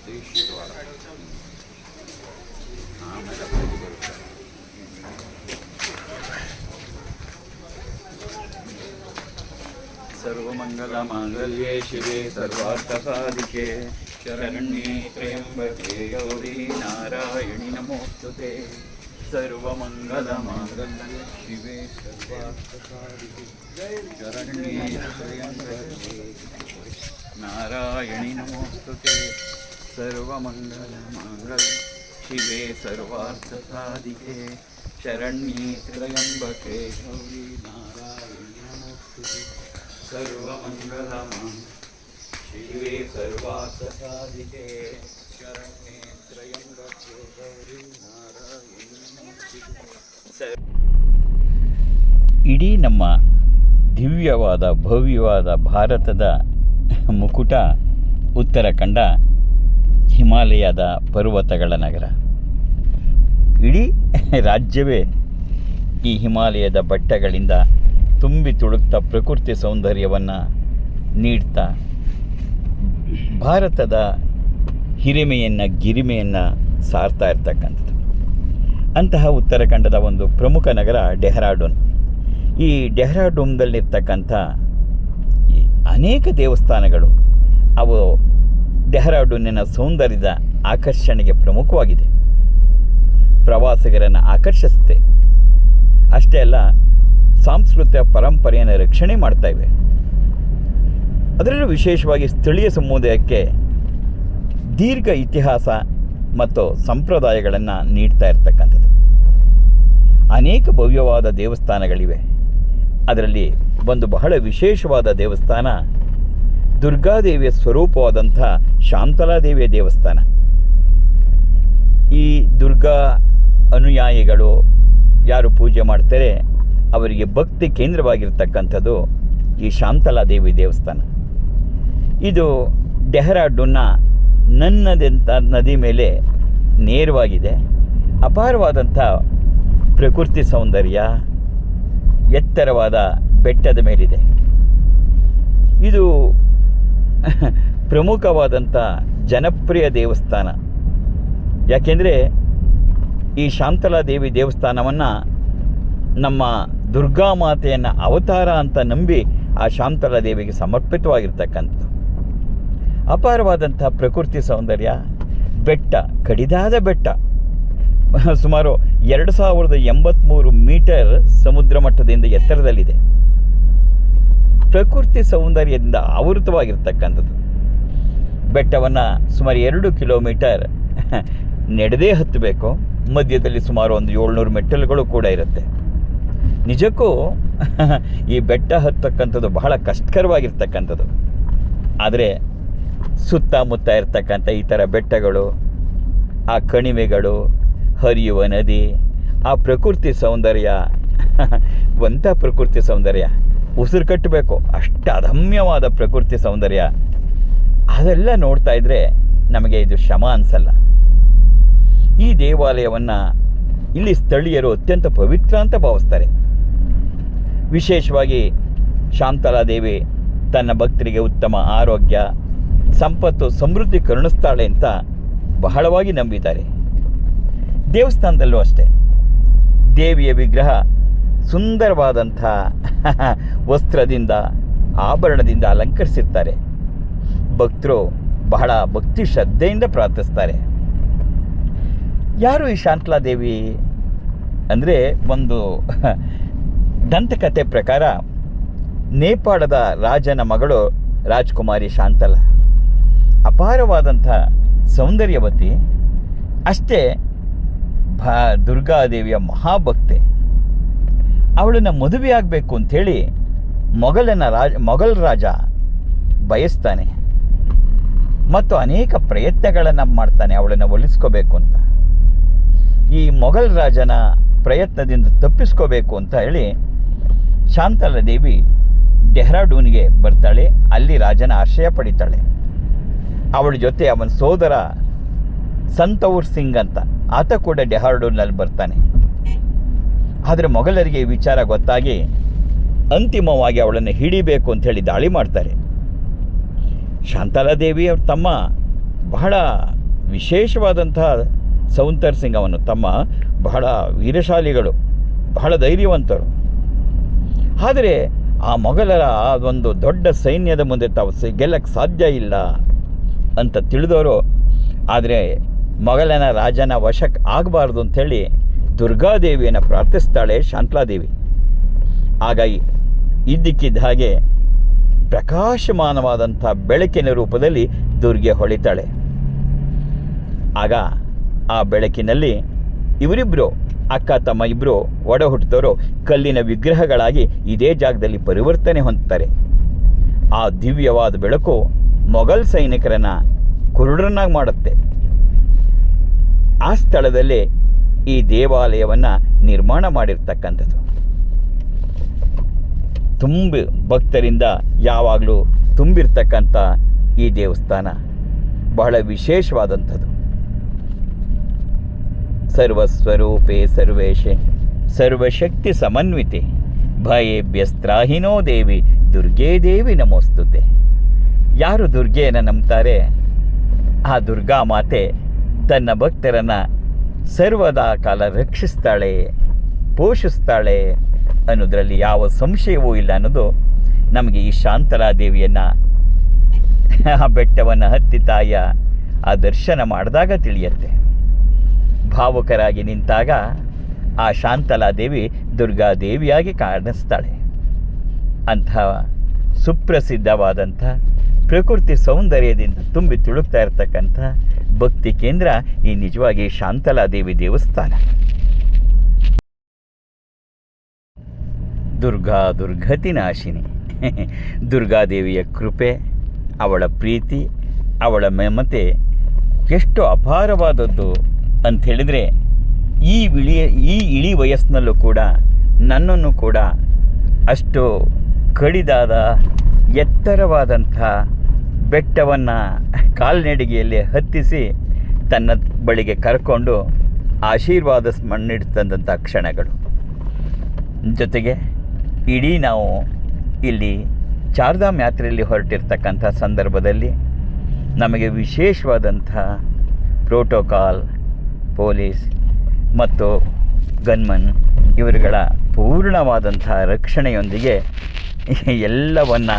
ಪ್ರತಿ ಶುಕ್ರವಾರ ಆಮೇಲೆ ಬೆಳಗ್ಗೆ ಬರುತ್ತೆ. ಸರ್ವಮಂಗಲ ಮಾಂಗಲ್ಯೆ ಶಿವೆ ಸರ್ವಾರ್ಥ ಸಾಧಿಕೆ ಶರಣ್ಯೇ ತ್ರ್ಯಂಬಕೆ ಗೌರಿ ನಾರಾಯಣಿ ನಮೋಸ್ತುತೆ. ಸರ್ವಮಂಗಲ ಮಾಂಗಲ್ಯೆ ಶಿವೆ ಸರ್ವಾರ್ಥ ಸಾಧಿಕೆ ಶರಣ್ಯೇ ತ್ರ್ಯಂಬಕೆ ನಾರಾಯಣಿ ನಮೋಸ್ತುತೆ. ಸರ್ವಮಂಗಲ ಮಾಂಗಲ್ಯೆ ಶಿವೆ ಸರ್ವಾರ್ಥ ಸಾಧಿಕೆ ಶರಣ್ಯೇ ತ್ರ್ಯಂಬಕೆ ಗೌರಿ ನಾರಾಯಣಿ ನಮೋಸ್ತುತೆ. ಸರ್ವಮಂಗಲ ಶಿವೆ ಸರ್ವಾರ್ಥ ಸಾಧಿಕೆ ಶರಣ್ಯೇ ತ್ರ್ಯಂಬಕೆ ಗೌರಿ ನಾರಾಯಣಿ ನಮೋಸ್ತುತೆ. ಇಡೀ ನಮ್ಮ ದಿವ್ಯವಾದ ಭವ್ಯವಾದ ಭಾರತದ ಮುಕುಟ ಉತ್ತರಾಖಂಡ ಹಿಮಾಲಯದ ಪರ್ವತಗಳ ನಗರ. ಇಡೀ ರಾಜ್ಯವೇ ಈ ಹಿಮಾಲಯದ ಬೆಟ್ಟಗಳಿಂದ ತುಂಬಿ ತುಳುಕ್ತಾ ಪ್ರಕೃತಿ ಸೌಂದರ್ಯವನ್ನು ನೀಡ್ತಾ ಭಾರತದ ಹಿರಿಮೆಯನ್ನು ಗಿರಿಮೆಯನ್ನು ಸಾರ್ತಾ ಇರ್ತಕ್ಕಂಥದ್ದು. ಅಂತಹ ಉತ್ತರಾಖಂಡದ ಒಂದು ಪ್ರಮುಖ ನಗರ ಡೆಹ್ರಾಡೂನ್. ಈ ಡೆಹ್ರಾಡೂನ್ದಲ್ಲಿರ್ತಕ್ಕಂಥ ಅನೇಕ ದೇವಸ್ಥಾನಗಳು ಅವು ಡೆಹ್ರಾಡೂನಿನ ಸೌಂದರ್ಯದ ಆಕರ್ಷಣೆಗೆ ಪ್ರಮುಖವಾಗಿದೆ, ಪ್ರವಾಸಿಗರನ್ನು ಆಕರ್ಷಿಸುತ್ತೆ. ಅಷ್ಟೇ ಅಲ್ಲ, ಸಾಂಸ್ಕೃತಿಕ ಪರಂಪರೆಯನ್ನು ರಕ್ಷಣೆ ಮಾಡ್ತಾ ಇವೆ. ಅದರಲ್ಲೂ ವಿಶೇಷವಾಗಿ ಸ್ಥಳೀಯ ಸಮುದಾಯಕ್ಕೆ ದೀರ್ಘ ಇತಿಹಾಸ ಮತ್ತು ಸಂಪ್ರದಾಯಗಳನ್ನು ನೀಡ್ತಾ ಇರ್ತಕ್ಕಂಥದ್ದು. ಅನೇಕ ಭವ್ಯವಾದ ದೇವಸ್ಥಾನಗಳಿವೆ. ಅದರಲ್ಲಿ ಒಂದು ಬಹಳ ವಿಶೇಷವಾದ ದೇವಸ್ಥಾನ ದುರ್ಗಾದೇವಿಯ ಸ್ವರೂಪವಾದಂಥ ಶಾಂತಲಾದೇವಿಯ ದೇವಸ್ಥಾನ. ಈ ದುರ್ಗಾ ಅನುಯಾಯಿಗಳು ಯಾರು ಪೂಜೆ ಮಾಡ್ತಾರೆ ಅವರಿಗೆ ಭಕ್ತಿ ಕೇಂದ್ರವಾಗಿರ್ತಕ್ಕಂಥದ್ದು ಈ ಶಾಂತಲಾದೇವಿ ದೇವಸ್ಥಾನ. ಇದು ಡೆಹ್ರಾಡೂನ್ನ ನನ್ನದೆಂಥ ನದಿ ಮೇಲೆ ನೇರವಾಗಿದೆ. ಅಪಾರವಾದಂಥ ಪ್ರಕೃತಿ ಸೌಂದರ್ಯ, ಎತ್ತರವಾದ ಬೆಟ್ಟದ ಮೇಲಿದೆ. ಇದು ಪ್ರಮುಖವಾದಂಥ ಜನಪ್ರಿಯ ದೇವಸ್ಥಾನ. ಯಾಕೆಂದರೆ ಈ ಶಾಂತಲಾದೇವಿ ದೇವಸ್ಥಾನವನ್ನು ನಮ್ಮ ದುರ್ಗಾಮಾತೆಯನ್ನು ಅವತಾರ ಅಂತ ನಂಬಿ ಆ ಶಾಂತಲಾದೇವಿಗೆ ಸಮರ್ಪಿತವಾಗಿರ್ತಕ್ಕಂಥದ್ದು. ಅಪಾರವಾದಂಥ ಪ್ರಕೃತಿ ಸೌಂದರ್ಯ, ಬೆಟ್ಟ, ಕಡಿದಾದ ಬೆಟ್ಟ, ಸುಮಾರು 2083 ಮೀಟರ್ ಸಮುದ್ರ ಮಟ್ಟದಿಂದ ಎತ್ತರದಲ್ಲಿದೆ. ಪ್ರಕೃತಿ ಸೌಂದರ್ಯದಿಂದ ಆವೃತವಾಗಿರ್ತಕ್ಕಂಥದ್ದು. ಬೆಟ್ಟವನ್ನು ಸುಮಾರು 2 ಕಿಲೋಮೀಟರ್ ನಡೆದೇ ಹತ್ತಬೇಕು. ಮಧ್ಯದಲ್ಲಿ ಸುಮಾರು ಒಂದು 700 ಮೆಟ್ಟಲುಗಳು ಕೂಡ ಇರುತ್ತೆ. ನಿಜಕ್ಕೂ ಈ ಬೆಟ್ಟ ಹತ್ತಕ್ಕಂಥದ್ದು ಬಹಳ ಕಷ್ಟಕರವಾಗಿರ್ತಕ್ಕಂಥದ್ದು. ಆದರೆ ಸುತ್ತಮುತ್ತ ಇರ್ತಕ್ಕಂಥ ಈ ಥರ ಬೆಟ್ಟಗಳು, ಆ ಕಣಿವೆಗಳು, ಹರಿಯುವ ನದಿ, ಆ ಪ್ರಕೃತಿ ಸೌಂದರ್ಯ, ಒಂಥ ಪ್ರಕೃತಿ ಸೌಂದರ್ಯ, ಉಸಿರು ಕಟ್ಟಬೇಕು, ಅಷ್ಟು ಅದಮ್ಯವಾದ ಪ್ರಕೃತಿ ಸೌಂದರ್ಯ. ಅದೆಲ್ಲ ನೋಡ್ತಾ ಇದ್ದರೆ ನಮಗೆ ಇದು ಶ್ರಮ ಅನಿಸಲ್ಲ. ಈ ದೇವಾಲಯವನ್ನು ಇಲ್ಲಿ ಸ್ಥಳೀಯರು ಅತ್ಯಂತ ಪವಿತ್ರ ಅಂತ ಭಾವಿಸ್ತಾರೆ. ವಿಶೇಷವಾಗಿ ಶಾಂತಲಾದೇವಿ ತನ್ನ ಭಕ್ತರಿಗೆ ಉತ್ತಮ ಆರೋಗ್ಯ, ಸಂಪತ್ತು, ಸಮೃದ್ಧಿ ಕರುಣಿಸ್ತಾಳೆ ಅಂತ ಬಹಳವಾಗಿ ನಂಬಿದ್ದಾರೆ. ದೇವಸ್ಥಾನದಲ್ಲೂ ಅಷ್ಟೇ ದೇವಿಯ ವಿಗ್ರಹ ಸುಂದರವಾದಂಥ ವಸ್ತ್ರದಿಂದ, ಆಭರಣದಿಂದ ಅಲಂಕರಿಸಿರ್ತಾರೆ. ಭಕ್ತರು ಬಹಳ ಭಕ್ತಿ ಶ್ರದ್ಧೆಯಿಂದ ಪ್ರಾರ್ಥಿಸ್ತಾರೆ. ಯಾರು ಈ ಶಾಂತಲಾದೇವಿ ಅಂದರೆ, ಒಂದು ದಂತಕಥೆ ಪ್ರಕಾರ ನೇಪಾಳದ ರಾಜನ ಮಗಳು ರಾಜ್ಕುಮಾರಿ ಶಾಂತಲ ಅಪಾರವಾದಂಥ ಸೌಂದರ್ಯವತಿ. ಅಷ್ಟೇ ದುರ್ಗಾದೇವಿಯ ಮಹಾಭಕ್ತೆ. ಅವಳನ್ನು ಮದುವೆಯಾಗಬೇಕು ಅಂಥೇಳಿ ಮೊಘಲ್ ರಾಜ ಬಯಸ್ತಾನೆ ಮತ್ತು ಅನೇಕ ಪ್ರಯತ್ನಗಳನ್ನು ಮಾಡ್ತಾನೆ ಅವಳನ್ನು ಒಲಿಸ್ಕೋಬೇಕು ಅಂತ. ಈ ಮೊಘಲ್ ರಾಜನ ಪ್ರಯತ್ನದಿಂದ ತಪ್ಪಿಸ್ಕೋಬೇಕು ಅಂತ ಹೇಳಿ ಶಾಂತಲಾದೇವಿ ಡೆಹ್ರಾಡೂನ್ಗೆ ಬರ್ತಾಳೆ. ಅಲ್ಲಿ ರಾಜನ ಆಶ್ರಯ ಪಡಿತಾಳೆ. ಅವಳ ಜೊತೆ ಅವನ ಸೋದರ ಸಂತೌರ್ ಸಿಂಗ್ ಅಂತ, ಆತ ಕೂಡ ಡೆಹ್ರಾಡೂನ್ನಲ್ಲಿ ಬರ್ತಾನೆ. ಆದರೆ ಮೊಘಲರಿಗೆ ಈ ವಿಚಾರ ಗೊತ್ತಾಗಿ ಅಂತಿಮವಾಗಿ ಅವಳನ್ನು ಹಿಡಿಬೇಕು ಅಂಥೇಳಿ ದಾಳಿ ಮಾಡ್ತಾರೆ. ಶಾಂತಲಾದೇವಿ ಅವ್ರ ತಮ್ಮ ಬಹಳ ವಿಶೇಷವಾದಂಥ ಸೌಂದರ್ ಸಿಂಗ್ ಅವನು ತಮ್ಮ ಬಹಳ ವೀರಶಾಲಿಗಳು, ಬಹಳ ಧೈರ್ಯವಂತರು. ಆದರೆ ಆ ಮೊಘಲರ ಒಂದು ದೊಡ್ಡ ಸೈನ್ಯದ ಮುಂದೆ ತಾವು ಗೆಲ್ಲಕ್ಕೆ ಸಾಧ್ಯ ಇಲ್ಲ ಅಂತ ತಿಳಿದವರು, ಆದರೆ ಮೊಘಲನ ರಾಜನ ವಶಕ್ಕೆ ಆಗಬಾರ್ದು ಅಂಥೇಳಿ ದುರ್ಗಾದೇವಿಯನ್ನು ಪ್ರಾರ್ಥಿಸ್ತಾಳೆ ಶಾಂತಲಾದೇವಿ. ಆಗ ಇದ್ದಕ್ಕಿದ್ದ ಹಾಗೆ ಪ್ರಕಾಶಮಾನವಾದಂಥ ಬೆಳಕಿನ ರೂಪದಲ್ಲಿ ದುರ್ಗೆ ಹೊಳಿತಾಳೆ. ಆಗ ಆ ಬೆಳಕಿನಲ್ಲಿ ಇವರಿಬ್ಬರು ಅಕ್ಕ ತಮ್ಮ ಇಬ್ಬರು ಒಡ ಹುಟ್ಟಿದವರು ಕಲ್ಲಿನ ವಿಗ್ರಹಗಳಾಗಿ ಇದೇ ಜಾಗದಲ್ಲಿ ಪರಿವರ್ತನೆ ಹೊಂದ್ತಾರೆ. ಆ ದಿವ್ಯವಾದ ಬೆಳಕು ಮೊಘಲ್ ಸೈನಿಕರನ್ನು ಕುರುಡರನ್ನಾಗಿ ಮಾಡುತ್ತೆ. ಆ ಸ್ಥಳದಲ್ಲಿ ಈ ದೇವಾಲಯವನ್ನು ನಿರ್ಮಾಣ ಮಾಡಿರ್ತಕ್ಕಂಥದ್ದು. ಭಕ್ತರಿಂದ ಯಾವಾಗಲೂ ತುಂಬಿರ್ತಕ್ಕಂಥ ಈ ದೇವಸ್ಥಾನ ಬಹಳ ವಿಶೇಷವಾದಂಥದ್ದು. ಸರ್ವಸ್ವರೂಪೇ ಸರ್ವೇಶೆ ಸರ್ವಶಕ್ತಿ ಸಮನ್ವಿತೆ ಭಯೇಭ್ಯಸ್ತ್ರಾಹಿನೋ ದೇವಿ ದುರ್ಗೇ ದೇವಿ ನಮೋಸ್ತುತೆ. ಯಾರು ದುರ್ಗೆಯನ್ನು ನಂಬ್ತಾರೆ, ಆ ದುರ್ಗಾ ಮಾತೆ ತನ್ನ ಭಕ್ತರನ್ನು ಸರ್ವದಾ ಕಾಲ ರಕ್ಷಿಸ್ತಾಳೆ, ಪೋಷಿಸ್ತಾಳೆ ಅನ್ನೋದರಲ್ಲಿ ಯಾವ ಸಂಶಯವೂ ಇಲ್ಲ ಅನ್ನೋದು ನಮಗೆ ಈ ಶಾಂತಲಾದೇವಿಯನ್ನು ಆ ಬೆಟ್ಟವನ್ನು ಹತ್ತಿ ತಾಯಿಯ ಆ ದರ್ಶನ ಮಾಡಿದಾಗ ತಿಳಿಯುತ್ತೆ. ಭಾವುಕರಾಗಿ ನಿಂತಾಗ ಆ ಶಾಂತಲಾದೇವಿ ದುರ್ಗಾದೇವಿಯಾಗಿ ಕಾಣಿಸ್ತಾಳೆ. ಅಂಥ ಸುಪ್ರಸಿದ್ಧವಾದಂಥ ಪ್ರಕೃತಿ ಸೌಂದರ್ಯದಿಂದ ತುಂಬಿ ತುಳುಕ್ತಾ ಇರತಕ್ಕಂಥ ಭಕ್ತಿ ಕೇಂದ್ರ ಈ ನಿಜವಾಗಿ ಶಾಂತಲಾದೇವಿ ದೇವಸ್ಥಾನ. ದುರ್ಗತಿ ನಾಶಿನಿ. ದುರ್ಗಾದೇವಿಯ ಕೃಪೆ, ಅವಳ ಪ್ರೀತಿ, ಅವಳ ಮಮತೆ ಎಷ್ಟು ಅಪಾರವಾದದ್ದು ಅಂಥೇಳಿದರೆ, ಈ ಇಳಿ ವಯಸ್ಸಿನಲ್ಲೂ ಕೂಡ ನನ್ನನ್ನು ಕೂಡ ಅಷ್ಟು ಕಡಿದಾದ ಎತ್ತರವಾದಂಥ ಬೆಟ್ಟವನ್ನು ಕಾಲ್ನಡಿಗೆಯಲ್ಲಿ ಹತ್ತಿಸಿ ತನ್ನ ಬಳಿಗೆ ಕರ್ಕೊಂಡು ಆಶೀರ್ವಾದ ಮಣ್ಣಿಡ್ತಂಥ ಕ್ಷಣಗಳು. ಜೊತೆಗೆ ಇಡೀ ನಾವು ಇಲ್ಲಿ ಚಾರ್ಧಾಮ್ ಯಾತ್ರೆಯಲ್ಲಿ ಹೊರಟಿರ್ತಕ್ಕಂಥ ಸಂದರ್ಭದಲ್ಲಿ ನಮಗೆ ವಿಶೇಷವಾದಂಥ ಪ್ರೋಟೋಕಾಲ್, ಪೊಲೀಸ್ ಮತ್ತು ಗನ್ಮನ್ ಇವರುಗಳ ಪೂರ್ಣವಾದಂಥ ರಕ್ಷಣೆಯೊಂದಿಗೆ ಎಲ್ಲವನ್ನು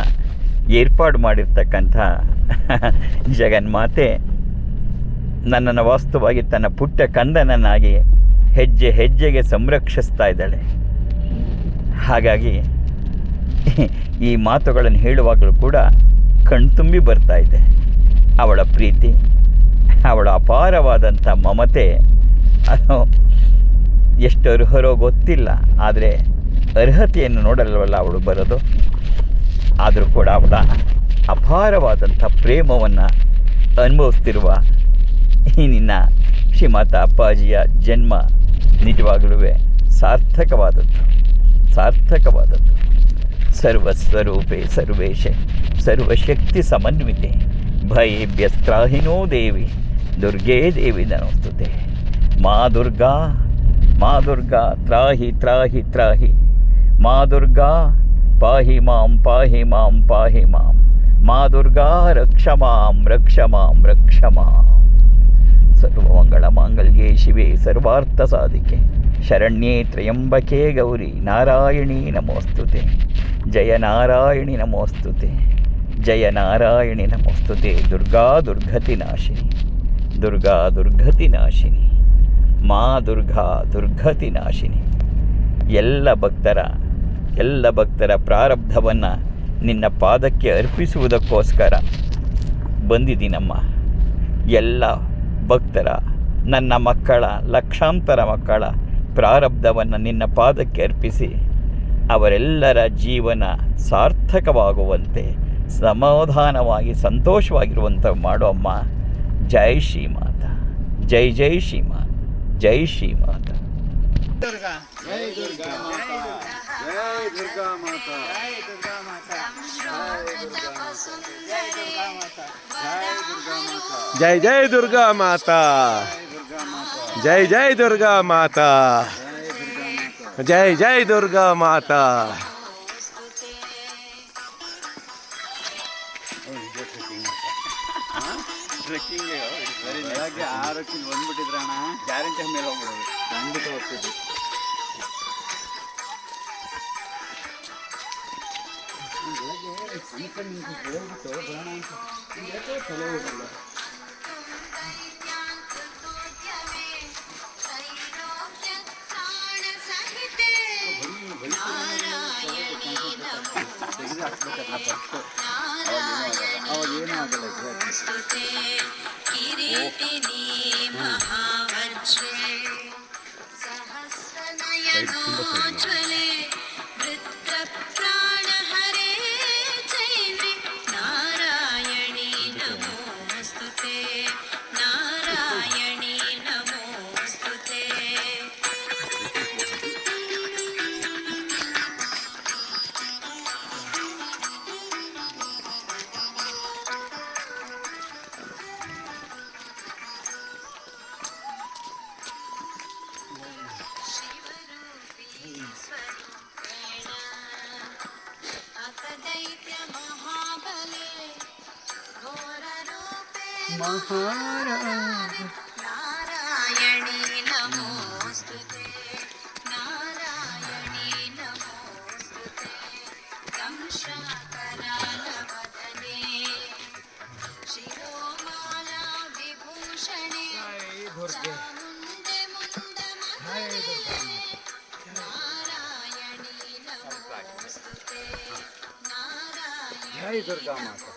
ಏರ್ಪಾಡು ಮಾಡಿರ್ತಕ್ಕಂಥ ಜಗನ್ಮಾತೆ ನನ್ನನ್ನು ವಾಸ್ತವವಾಗಿ ತನ್ನ ಪುಟ್ಟ ಕಂದನನ್ನಾಗಿ ಹೆಜ್ಜೆ ಹೆಜ್ಜೆಗೆ ಸಂರಕ್ಷಿಸ್ತಾ ಇದ್ದಾಳೆ. ಹಾಗಾಗಿ ಈ ಮಾತುಗಳನ್ನು ಹೇಳುವಾಗಲೂ ಕೂಡ ಕಣ್ತುಂಬಿ ಬರ್ತಾ ಇದೆ. ಅವಳ ಪ್ರೀತಿ, ಅವಳ ಅಪಾರವಾದಂಥ ಮಮತೆ, ಅದು ಎಷ್ಟು ಅರ್ಹರೋ ಗೊತ್ತಿಲ್ಲ. ಆದರೆ ಅರ್ಹತೆಯನ್ನು ನೋಡಲ್ವಲ್ಲ ಅವಳು ಬರೋದು. ಆದರೂ ಕೂಡ ಅವಳ ಅಪಾರವಾದಂಥ ಪ್ರೇಮವನ್ನು ಅನುಭವಿಸ್ತಿರುವ ಈ ನಿನ್ನ ಶ್ರೀಮಾತ ಅಪ್ಪಾಜಿಯ ಜನ್ಮ ನಿಜವಾಗಲೂ ಸಾರ್ಥಕವಾದದ್ದು. ಸರ್ವಸ್ವರೂಪೇ ಸರ್ವೇಶೆ ಸರ್ವಶಕ್ತಿ ಸಮನ್ವಿತೆ ಭಯೇಭ್ಯಸ್ತ್ರಾಹಿನೋ ದೇವಿ ದುರ್ಗೇ ದೇವಿ ನಮೋಸ್ತುತೆ. ಮಾ ದುರ್ಗಾ ತ್ರಾಹಿ ತ್ರಾಹಿ ತ್ರಾಹಿ. ಮಾ ದುರ್ಗಾ ಪಾಹಿ ಮಾಂ ಪಾಹಿ ಮಾಂ ಪಾಹಿ ಮಾಂ. ಮಾ ದುರ್ಗಾ ರಕ್ಷ ಮಾಂ ರಕ್ಷ ಮಾಂ ರಕ್ಷ ಮಾಂ. ಸರ್ವಮಂಗಳ ಮಾಂಗಲ್ಯೇ ಶಿವೆ ಸರ್ವಾರ್ಥ ಸಾಧಿಕೆ ಶರಣ್ಯೇ ತ್ರಯಂಬಕೆ ಗೌರಿ ನಾರಾಯಣಿ ನಮೋಸ್ತುತೆ. ಜಯ ನಾರಾಯಣಿ ನಮೋಸ್ತುತೆ. ಜಯ ನಾರಾಯಣಿ ನಮೋಸ್ತುತೆ. ದುರ್ಗತಿ ನಾಶಿನಿ. ದುರ್ಗತಿ ನಾಶಿನಿ. ಮಾ ದುರ್ಗತಿ ನಾಶಿನಿ. ಎಲ್ಲ ಭಕ್ತರ ಪ್ರಾರಬ್ಧವನ್ನು ನಿನ್ನ ಪಾದಕ್ಕೆ ಅರ್ಪಿಸುವುದಕ್ಕೋಸ್ಕರ ಬಂದಿದ್ದೀನಮ್ಮ. ಎಲ್ಲ ಭಕ್ತರ, ನನ್ನ ಮಕ್ಕಳ, ಲಕ್ಷಾಂತರ ಮಕ್ಕಳ ಪ್ರಾರಬ್ಧವನ್ನು ನಿನ್ನ ಪಾದಕ್ಕೆ ಅರ್ಪಿಸಿ ಅವರೆಲ್ಲರ ಜೀವನ ಸಾರ್ಥಕವಾಗುವಂತೆ ಸಮಾಧಾನವಾಗಿ ಸಂತೋಷವಾಗಿರುವಂತೆ ಮಾಡೋ ಅಮ್ಮ. ಜೈ ಶ್ರೀಮಾತಾ. ಜೈ ಜೈ ಶ್ರೀಮಾತಾ. ಜೈ ಶ್ರೀಮಾತಾ. ದುರ್ಗಾ ಜೈ ದುರ್ಗಾ ಮಾತಾ. ಜೈ ದುರ್ಗಾ ಮಾತಾ. ಜೈ ಜೈ ದುರ್ಗಾ ಮಾತಾ. ಜೈ ಜೈ ದುರ್ಗಾ ಮಾತಾ. ಜೈ ಜೈ ದುರ್ಗಾ ಮಾತಾ. ಟ್ರೆಕ್ಕಿಂಗ್ ಬೆಳಗ್ಗೆ 6ಕ್ಕೆ ಬಂದ್ಬಿಟ್ಟಿದ್ರಣ್ಣ, ಗ್ಯಾರಂಟಿ ಮೇಲೆ ಹೋಗ್ಬಿಡೋದು. ಖಂಡಿತ ಹೋಗ್ತಿದ್ವಿ. ಬೆಳಗ್ಗೆ ಸಣ್ಣ ಹೋಗ್ಬಿಟ್ಟು ಬೇಡ ಅಂತ ಯಾಕೋ ಚಲೋ ಹೋಗಲ್ಲ. ಅವಾಗ ಏನೂ ಆಗಲ್ಲ. ನಾರಾಯಣಿ ನಮೋಸ್ತುತೆ, ನಾರಾಯಣಿ ನಮೋಸ್ತುತೆ, ದಂಶಕರಾಲವದನೆ ಶಿರೋಮಾಲಾ ವಿಭೂಷಣೆ ಚಾಮುಂಡೆ ಮುಂದಮಹನೆ, ನಾರಾಯಣಿ ನಮೋಸ್ತುತೆ, ಜೈ ದುರ್ಗಾ ಮಾತಾ.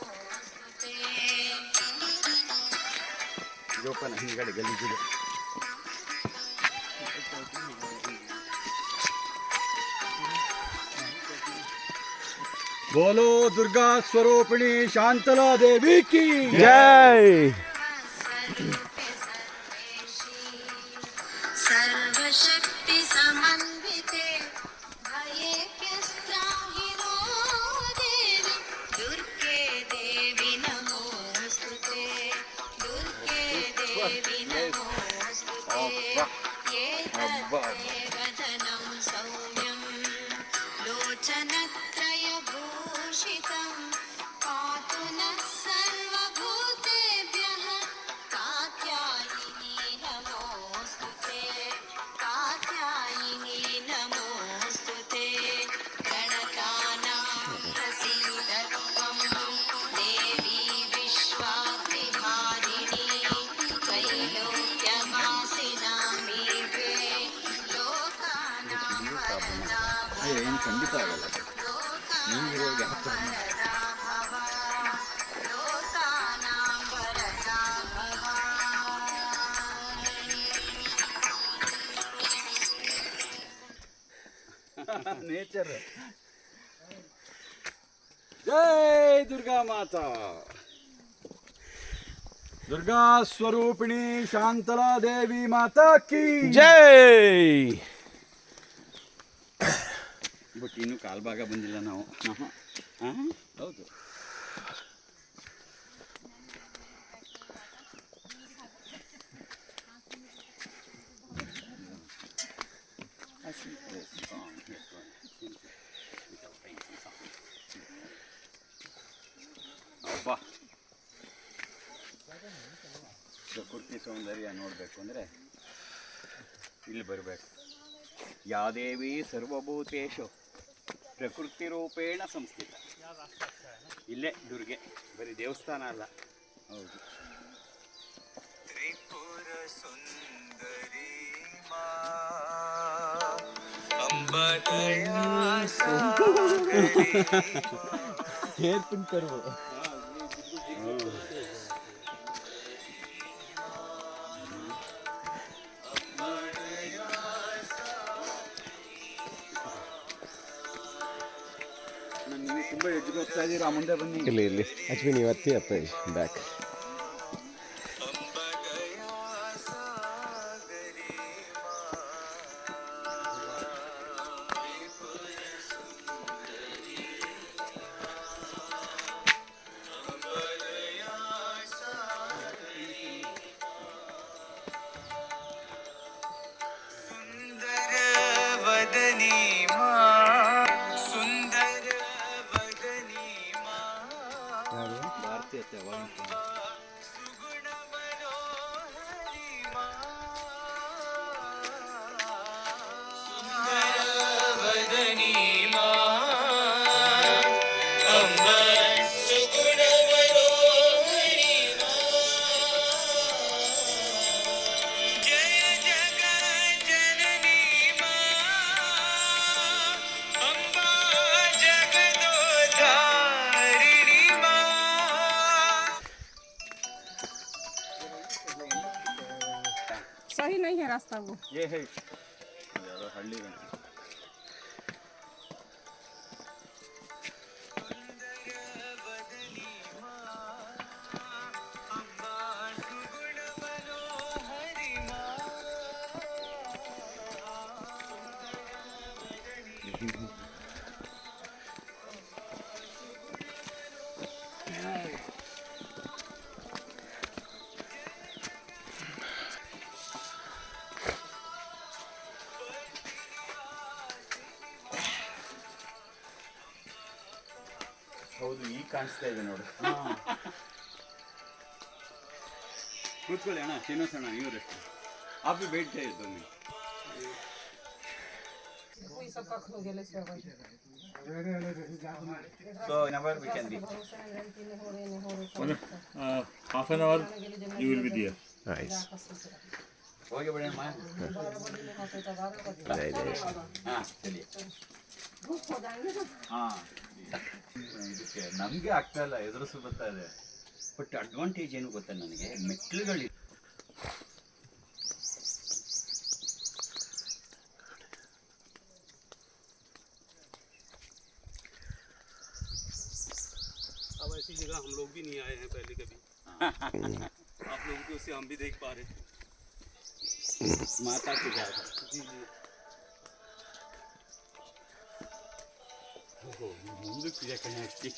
ಜೋಪಾನ ಹಿಂದ್ಗಡೆ ಗಲೀಜಿದೆ. बोलो दुर्गा स्वरूपिणी शांतला देवी की जय. सर्वशक्ति समन्विते भयेभ्यस्त्राहिनो देवी, दुर्गे देवी नमोस्तुते, दुर्गे देवी नमोस्तुते, एतद्देवदनं सौम्यं लोचनत्रयभूषितं पातु नः सर्वभूतेभ्यः, कात्यायिनी नमोस्तुते, कात्यायिनी नमोस्तुते, गणकानां प्रसीदत्वं देवी विश्वात्रिहारिणी, त्रैलोक्यवासिनामीड्वे लोकानां वरदा ಏನು ಖಂಡಿತ ಆಗಲ್ಲ. लोकानां वरदा भव, लोकानां वरदा भव. ನೇಚರ್. जय दुर्गा माता. दुर्गा स्वरूपिणी शांतला देवी माता की जय. ಬಟ್ ಇನ್ನೂ ಕಾಲು ಭಾಗ ಬಂದಿಲ್ಲ ನಾವು. ಹೌದು. ಅಬ್ಬಾ, ಪ್ರಕೃತಿ ಸೌಂದರ್ಯ ನೋಡಬೇಕು ಅಂದರೆ ಇಲ್ಲಿ ಬರಬೇಕು. ಯಾ ದೇವಿ ಸರ್ವಭೂತೇಶು ಪ್ರಕೃತಿ ರೂಪೇಣ ಸಂಸ್ಥಿತ. ಇಲ್ಲೇ ದುರ್ಗೆ, ಬರೀ ದೇವಸ್ಥಾನ ಅಲ್ಲ. ಹೌದು. ತ್ರಿಪುರ ಸುಂದರಿ ಮಾ ಅಂಬದಯಾ ಸಾಗರಿ ಹೇರ್ ಪಿನ್ ಕರ್ವು. ನೀವು ತುಂಬ ಎಜ್ಜು ಹೋಗ್ತಾ ಇದ್ದೀರಾ, ಮುಂದೆ ಬನ್ನಿ. ಇಲ್ಲಿ ಅಶ್ವಿನಿ ಇವತ್ತಿ ಅಪ್ಪ ಬ್ಯಾಕ್. ಅಂಬದಯಾ ಸಾಗರಿ ಮಾ ತ್ರಿಪುರ ಸುಂದರಿ ಅಂಬದಯಾ ಸಾಗರಿ ಸುಂದರ ವದನಿ ಮಾ ಸುಂದರ ವದನಿ ಮಾ ಭಾರತೀಯತೆ ಅವಾಗ ಶಾಸ್ತಾಗು ಏ ಹೇ ಯಾರೋ ಹಳ್ಳಿ ಗಣ ವದನಿ ಮಾ ಅಂಬಾ ಸುಗುಣ ಮನೋಹರಿ ಮಾ ಹೌದು, ಈಗ ಕಾಣಿಸ್ತಾ ಇದೆ ನೋಡು. ಕೂತ್ಕೊಳ್ಳಿ ಅಣ್ಣ, ತಿನ್ನೋಸೋಣ ಇವರಷ್ಟು आप भी बैठ जाइए 2 minute. So in hour we can reach. Half an hour you will be there. Nice. ಹೋಗಿ ಬಿಡೋಣ. ಜೈ ಜೈ. ಹಾಂ ಸರಿ. ಹಾಂ ಇದಕ್ಕೆ ನಮಗೆ ಆಗ್ತಾ ಇಲ್ಲ, ಎದುರಿಸು ಬರ್ತಾ ಇದೆ. ಬಟ್ ಅಡ್ವಾಂಟೇಜ್ ಏನು ಗೊತ್ತಾ ನನಗೆ, ಮೆಟ್ಲುಗಳು अब ऐसी जगह हम लोग भी नहीं आए हैं पहले कभी. आप लोगों को से हम भी देख पा रहे हैं. ಮಾತಾ की जाएगा. जी जी. ಮುಂದಕ್ಕೆ ಇದೆ ಕಣೆ ಅಷ್ಟೇ.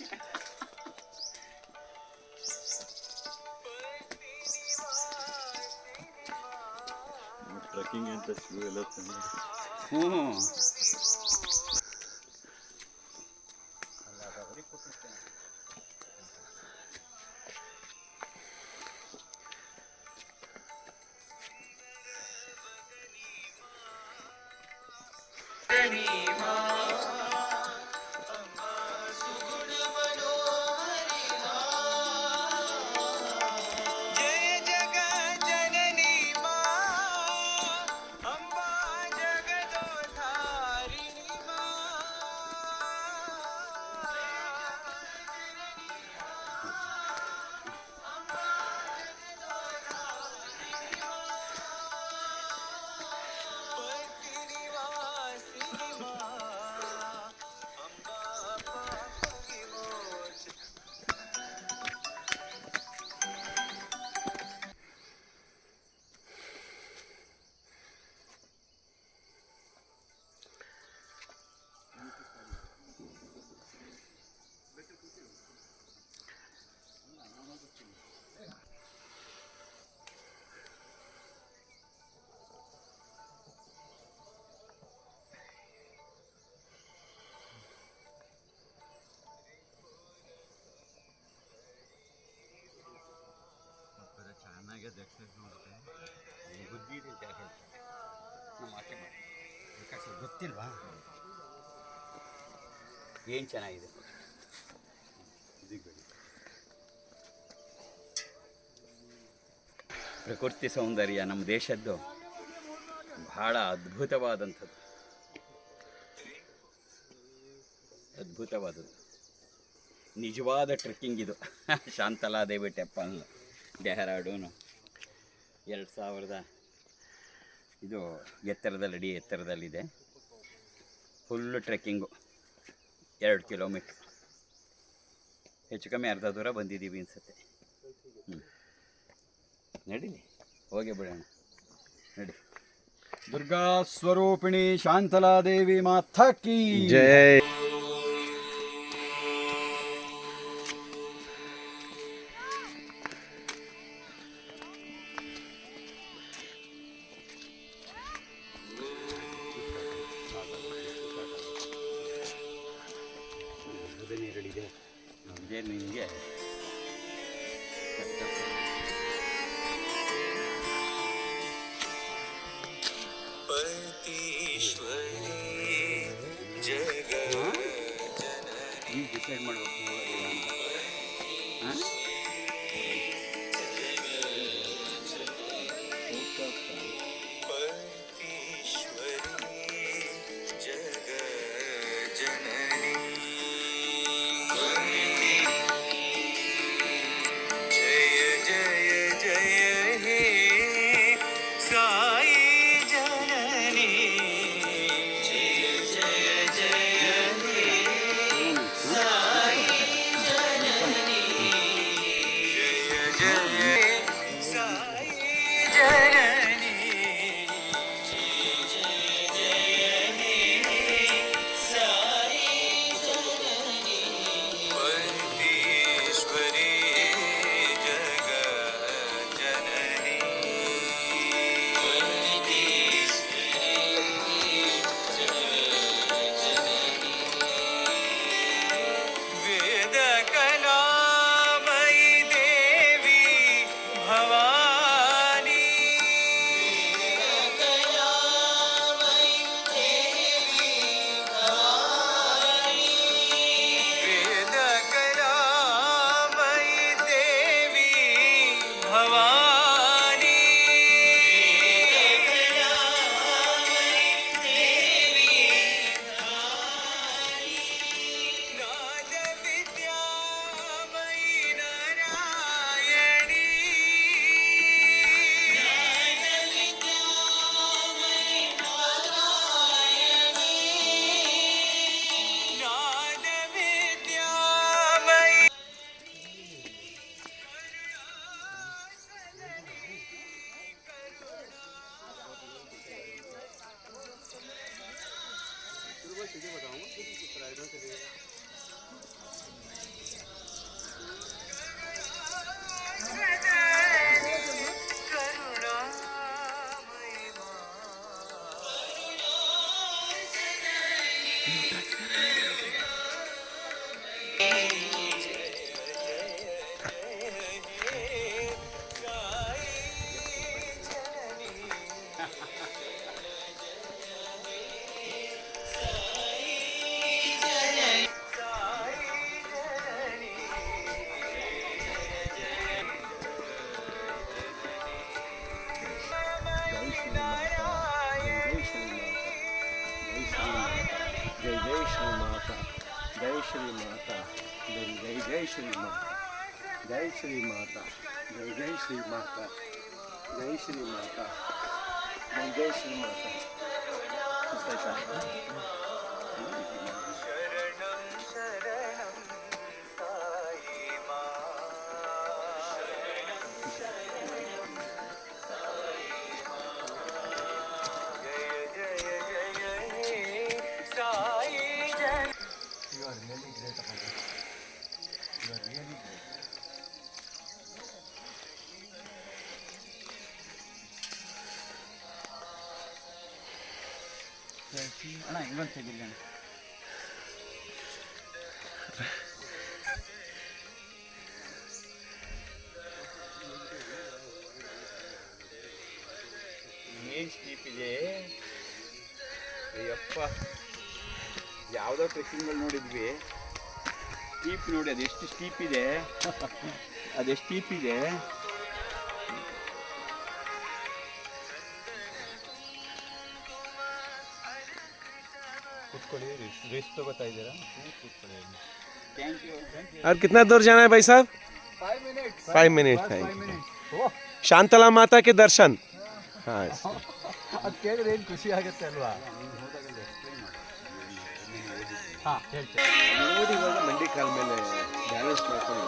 ಟ್ರೆಕ್ಕಿಂಗ್ ಅಂತ ಶೂ ಎಲ್ಲ ತಂದು ಹ್ಞೂ जय जगत जननी मां अंबा जगदोधारिणी पतिनिवासिनी मां अंबा पाप विमोचन. ಚೆನ್ನಾಗಿ ಎಕ್ಸೈಸ್ ಮಾಡುತ್ತೆ. ಬುದ್ಧಿ ಇದೆ ಜಾಗ ನಮ್ಮ ಆಕೆ ಮಾಡಿ ಬೇಕಾದ್ರೆ ಗೊತ್ತಿಲ್ವಾ? ಏನು ಚೆನ್ನಾಗಿದೆ. ಇದಕ್ಕೆ ಪ್ರಕೃತಿ ಸೌಂದರ್ಯ ನಮ್ಮ ದೇಶದ್ದು ಬಹಳ ಅದ್ಭುತವಾದಂಥದ್ದು, ಅದ್ಭುತವಾದದ್ದು. ನಿಜವಾದ ಟ್ರೆಕ್ಕಿಂಗ್ ಇದು. ಶಾಂತಲಾದೇವಿ ಟೆಂಪಲ್, ಡೆಹ್ರಾಡೂನು. 2000 ಇದು ಎತ್ತರದಲ್ಲಿ, ಎತ್ತರದಲ್ಲಿದೆ. ಫುಲ್ಲು ಟ್ರೆಕ್ಕಿಂಗು, 2 ಕಿಲೋಮೀಟ್ರ್, ಹೆಚ್ಚು ಕಮ್ಮಿ ಅರ್ಧ ದೂರ ಬಂದಿದ್ದೀವಿ ಅನಿಸುತ್ತೆ. ನಡೀಲಿ, ಹೋಗಿ ಬಿಡೋಣ, ನಡಿ. ದುರ್ಗಾ ಸ್ವರೂಪಿಣಿ ಶಾಂತಲಾದೇವಿ ಮಾತಾ ಕೀ ಜೈ. ಎರಡಿದೆ ನಮಗೆ ನಿಮಗೆ. पतीश्वरी जग जननी ಈಗ ಡಿಸೈಡ್ ಮಾಡಬೇಕು ಅಂತ. ಹಾಂ पतीश्वरी जग जननी जय जय जय हे साई ಅಣ್ಣ ಇನ್ನೊಂದು ತೆಗಿಲ್ಲ ಏನು ಸ್ಟೀಪ್ ಇದೆ ಅಯ್ಯಪ್ಪ ಯಾವುದೋ ಟ್ರೆಕ್ಕಿಂಗಲ್ಲಿ ನೋಡಿದ್ವಿ ಸ್ಟೀಪ್ ನೋಡಿ ಅದೆಷ್ಟು ಸ್ಟೀಪ್ ಇದೆ ಅದೆಷ್ಟು ಸ್ಟೀಪ್ ಇದೆ थैंक यू और कितना दूर जाना है भाई साहब? 5 मिनट। Thank you. शांतला माता के दर्शन। हाँ ಅದು ಕೇಳಿದ್ರೆ ಏನು ಖುಷಿ ಆಗುತ್ತೆ ಅಲ್ವಾ ನೋಡಿ ಇವಾಗ ಮಂಡಿ ಕಾಲ ಮೇಲೆ ಬ್ಯಾಲೆನ್ಸ್ ಮಾಡ್ಕೊಂಡು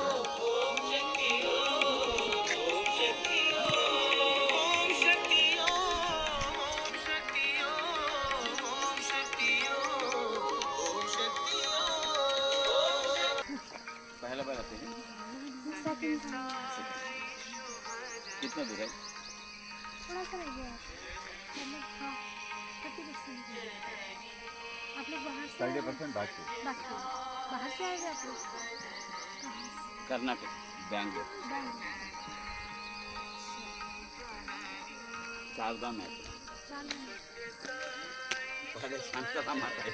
पहला बार आते हैं कितना दूर है थोड़ा सा रह गया मतलब हाँ 30% आप लोग बाहर से 30% बाकी बाहर से आए आप लोग कर्नाटक बैंगलोर चारधाम है पहले शांतला माता है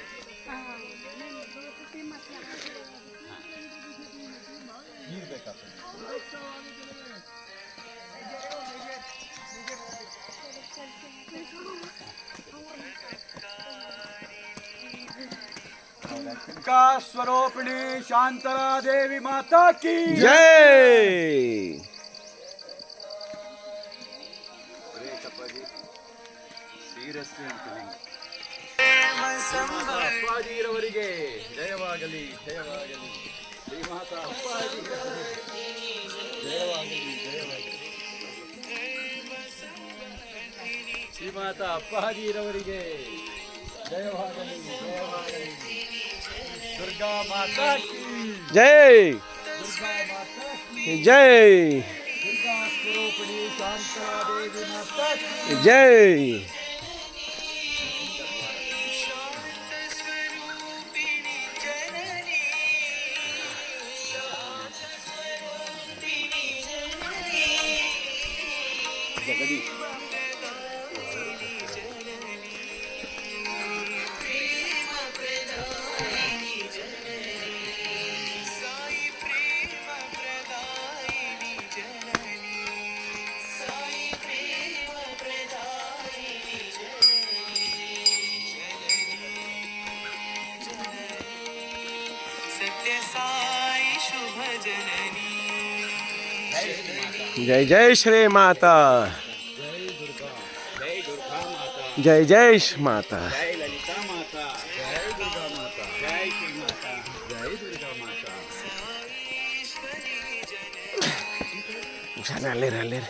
का स्वरूपिणी शांतला देवी माता की जय। ಸೀರಿಯಸ್ಲಿ ಹೇಳ್ತೀನಿ ಅಪ್ಪಾಜಿರವರಿಗೆ ಜಯವಾಗಲಿ ಜಯವಾಗಲಿ ಶ್ರೀಮಾತಾ ಅಪ್ಪಾಜಿರವರಿಗೆ ಜಯವಾಗಲಿ ಜಯವಾಗಲಿ ಶ್ರೀಮಾತಾ ಅಪ್ಪಾಜಿರವರಿಗೆ ಜಯವಾಗಲಿ ಜಯವಾಗಲಿ दुर्गा माता की जय दुर्गा माता की जय दुर्गा स्वरूपिणी शांतला देवी माता की जय। जगदीश सत्य साई शुभ जननी जय जय श्री माता। जय जय दुर्गा माता जय माता। जय ललिता माता जय दुर्गा माता जय श्री माता जय दुर्गा माता रले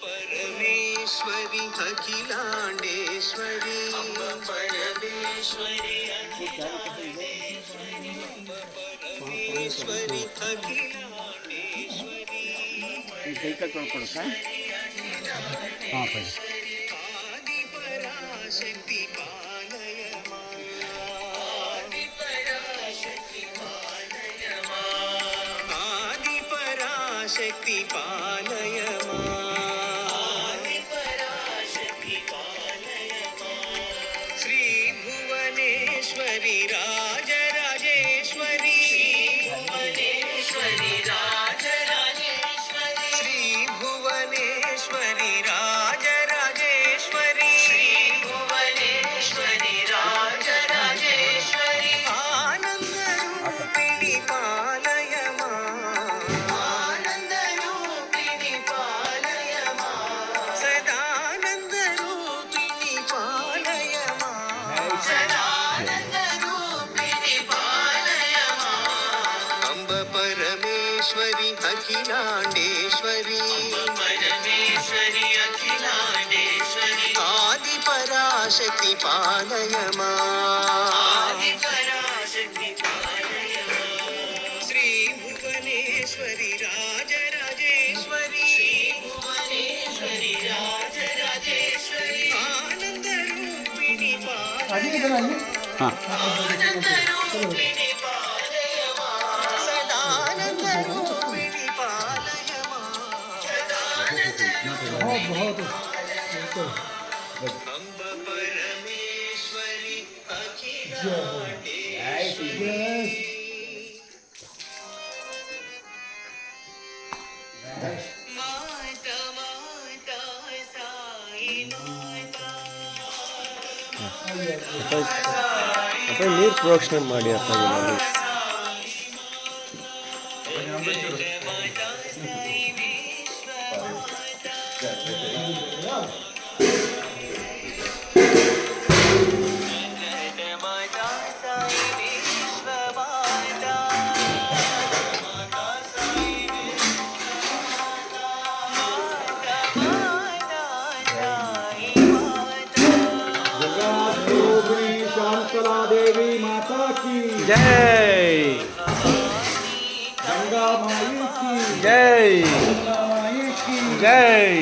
परमेश्वरी अखिलांडेश्वरी अम्ब परमेश्वरी परमेश्वरी अखिलांडेश्वरी ಸೈಕಲ್ ತೊಳ್ಕೊಳಕ್ಕ आदि पराशक्ति पालय आदि पराशक्ति पालय आदि पराशक्ति पालय आदि पराशक्ति पालय श्री भुवनेश्वरी राजराजेश्वरी भुवनेश्वरी राजराजेश्वरी श्री भुवनेश्वरी राजराजेश्वरी श्री भुवनेश्वरी राजराजेश्वरी आनंद रूपिणी पालय आनंद रूपिणी पालय सदानंद रूपिणी पालय सदानंद रूपिणी पालय अम्ब परमेश्वरी अखिलांडेश्वरी परमेश्वरी अखिलांडेश्वरी आदि पराशक्ति पालय आदि पराशक्ति पालय श्री भुवनेश्वरी राजराजेश्वरी श्री भुवनेश्वरी राजराजेश्वरी आनंद रूपिणी पालय आनंद रूपिणी पालय सदानंद रूपिणी पालय सदानंद अम्ब परमेश्वरी अखिलांडेश्वरी माता माता साई माता ಅಪ್ಪ ನೀರು ಪ್ರೋಕ್ಷಣೆ ಮಾಡಿ ಅಪ್ಪ माता साई विश्व माता साई विश्व माता माता साई माता माता साई माता ಶಾಂತಲಾ ದೇವಿ ಮಾತಾ ಕಿ ಜೈ ಗಂಗಾ ಮಾಯಿ ಕಿ ಜೈ ಗಂಗಾ ಮಾಯಿ ಕಿ ಜೈ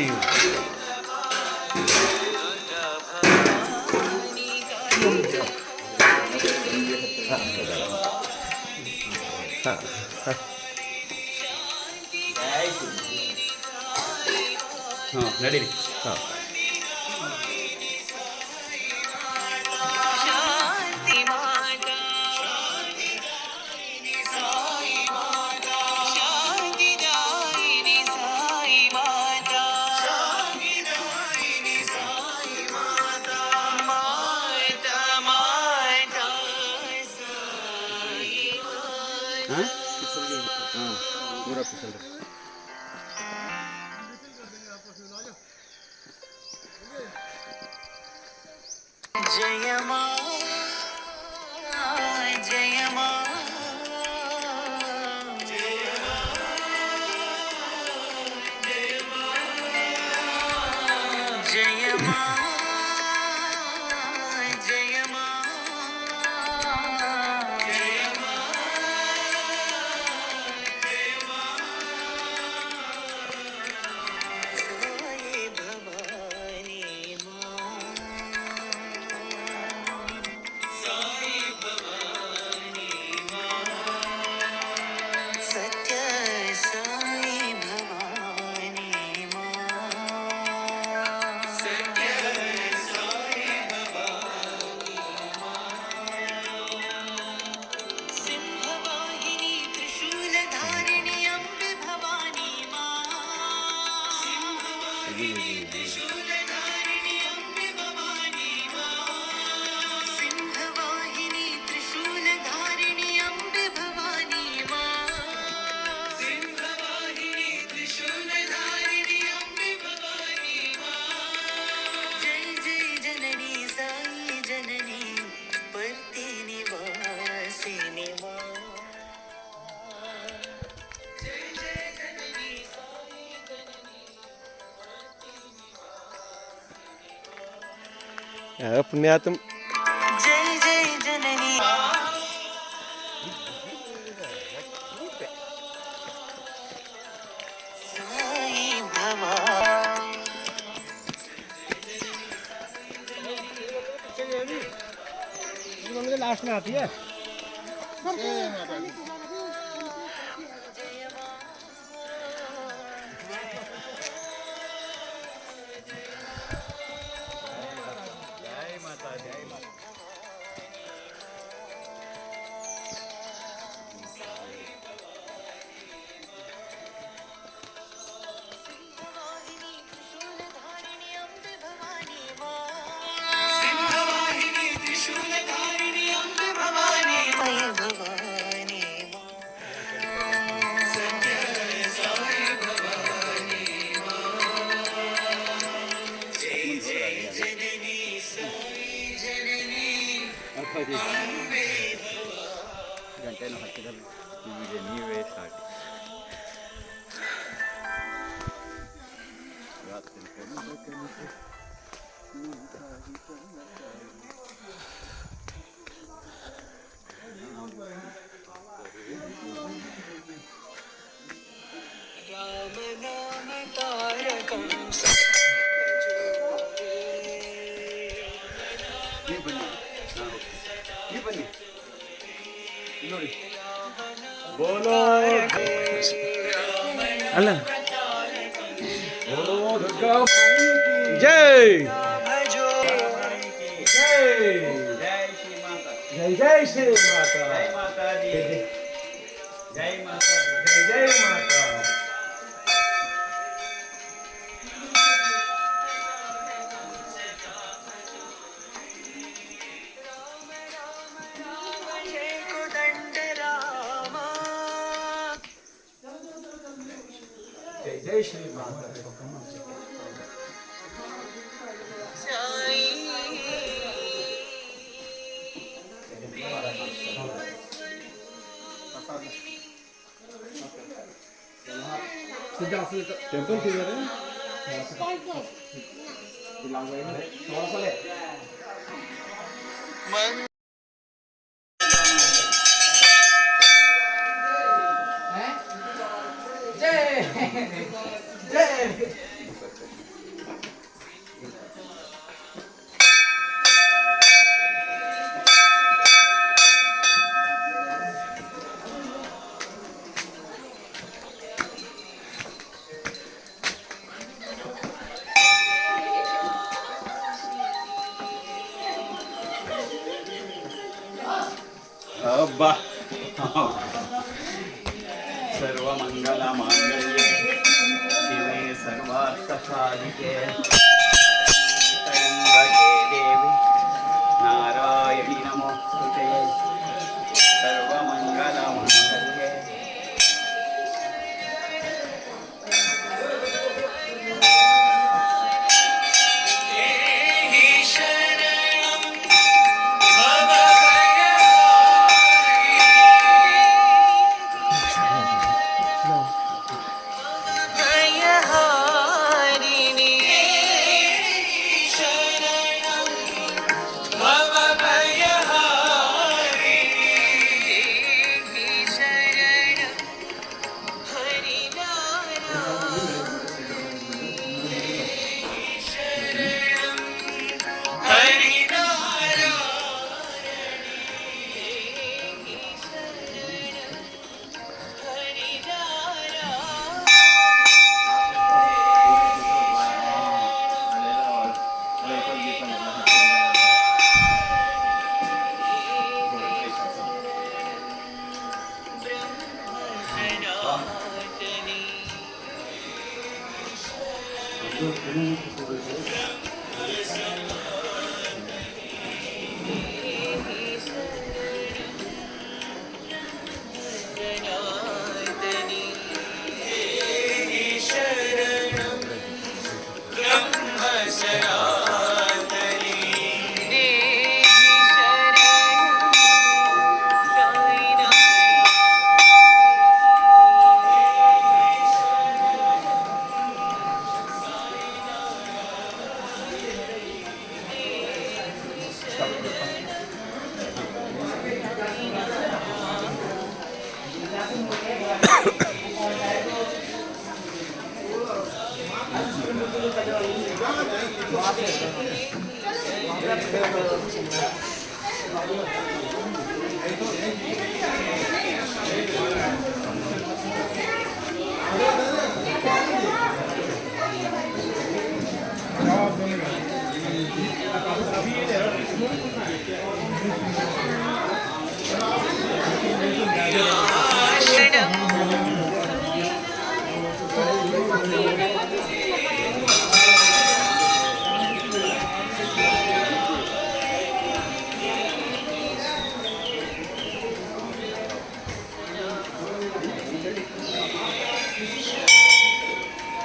ಹಾಂ ನಡೀರಿ ಹಾಂ शांति माता शांति दायिनी साई माता शांति दायिनी साई माता शांति दायिनी साई माता माता माता साई माता ಹಾಂ ಪೂರ ಪಿಸಲ್ರಿ जय मां जय मां जय मां जय मां जय मां जय मां जय मां जय मां साई भवानी मां साई भवानी मां सत्य साई भवानी मां सत्य साई भवानी सिंहवाहिनी त्रिशूलधारिणी अम्बे भवानी मां सिंहवाहिनी त्रिशूलधारिणी अम्बे भवानी मां सिंहवाहिनी त्रिशूलधारिणी अम्बे भवानी मां सिंहवाहिनी त्रिशूलधारिणी अम्बे भवानी मां जय जय जननी साई जननी पर्ति निवासिनी मां जय जय जननी साई जननी पुण्यात्म जय जय जननी साई भवानी लास्ट में आती है ಗಂಟೆನೂ ಹತ್ತಿರಲ್ಲ ಟಿವಿಗೆ ನೀವೇ ಸಾಕು राम नाम तारकं ನೀವು ಬನ್ನಿ ನೀವು ಬನ್ನಿ ನೋಡಿ ಅಲ್ಲ ಜೈ ಜೈ ಜೈ ಶ್ರೀ ಮಾತಾ ಜೈ ಶ್ರೀ ಮಾತಾ ಜೈ ಮಾತಾಜಿ ಜೈ ಮಾತಾ ಜೈ ಜೈ ಮಾತಾ जय कोदंड राम जय जय श्री माता साई टेंपल किधर है ಹಬ್ಬ ಸರ್ವಮಂಗಲ ಮಾಂಗಲ್ಯೆ ಶಿವೆ ಸರ್ವಾರ್ಥಸಾಧಿಕೆ ತ್ರ್ಯಂಬಕೆ ದೇವಿ ನಾರಾಯಣಿ ನಮೋಸ್ತುತೆ ಸರ್ವಮಂಗಲ ಮಾಂಗಲ್ಯೆ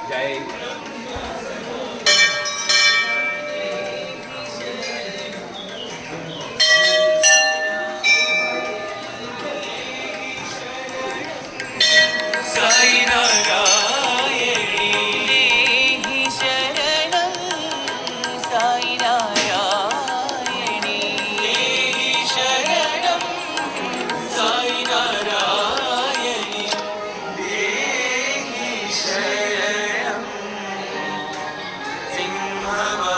जय साई नारायणी देहि शरणं साई नारायणी देहि शरणं साई नारायणी देहि शरणं सिंहवाहिनी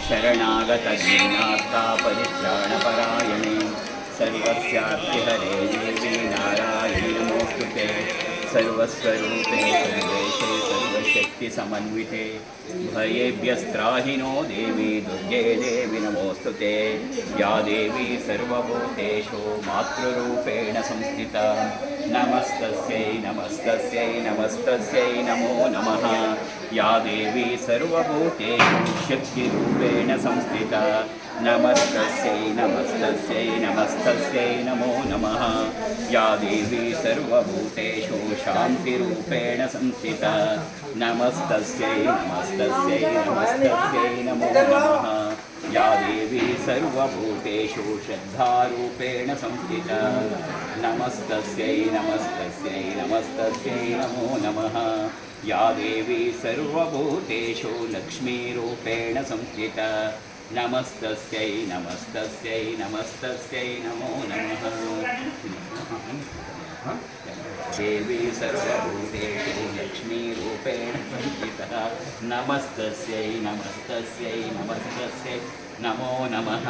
शरणागतदीनार्ता परित्राणपरायणे सर्वस्यार्तिहरे देवी नारायणि नमोऽस्तुते सर्वस्वरूपे सर्वेशे सर्वशक्तिसमन्विते भयेभ्यस्त्राहिनो देवी दुर्गे देवी नमोऽस्तुते या देवी सर्वभूतेषु मातृरूपेण संस्थिता नमस्तस्यै नमस्तस्यै नमस्तस्यै नमो नमः या देवी सर्वभूतेषु शक्तिरूपेण संस्थिता नमस्तस्यै नमस्तस्यै नमस्तस्यै नमो नमः या देवी सर्वभूतेषु शान्तिरूपेण संस्थिता नमस्तस्यै नमस्तस्यै नमस्तस्यै नमो नमः या देवी सर्वभूतेषु श्रद्धारूपेण संस्थिता नमस्तस्यै नमस्तस्यै नमस्तस्यै नमो नमः या देवी सर्वभूतेषु लक्ष्मीरूपेण संस्थिता नमस्तस्यै नमस्तस्यै नमस्तस्यै नमो नमः देवी सर्वभूतेषु लक्ष्मीरूपेण संस्थिता नमस्तस्यै नमस्तस्यै नमस्तस्यै नमो नमः